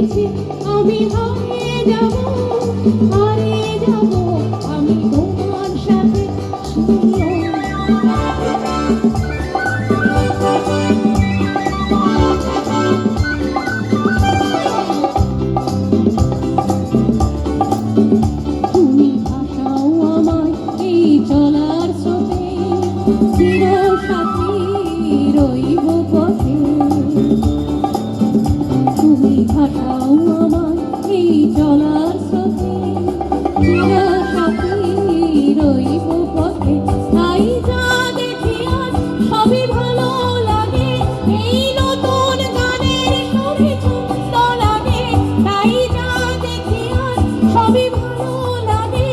দিছে আমি হারিয়ে যাব আমি তোমার সাথে তুমি ভাসাও আমায় এই চলার স্রোতে চির সাথী রইব পথে তুমি ভাসাও আমায় এই চলার স্রোতে চির সাথী রইব পথে তাই যা দেখি আজ সবই ভালো লাগে এই নতুন গানের সুরে ছন্দ লাগে তাই যা দেখি আজ সবই ভালো লাগে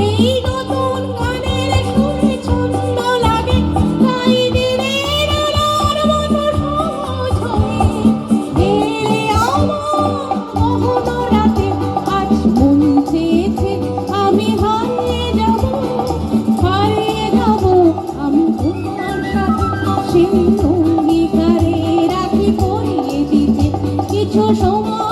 এই নতুন গানের সুরে ছন্দ লাগে তাই দিনের আলোর মতো সহজ হয়ে এলে আমার মোহন রাতে আজ মন চেয়েছে আমি হারিয়ে যাব আমি তোমার সাথে সেই অঙ্গীকারে রাখি পরিয়ে দিতে কিছু সময়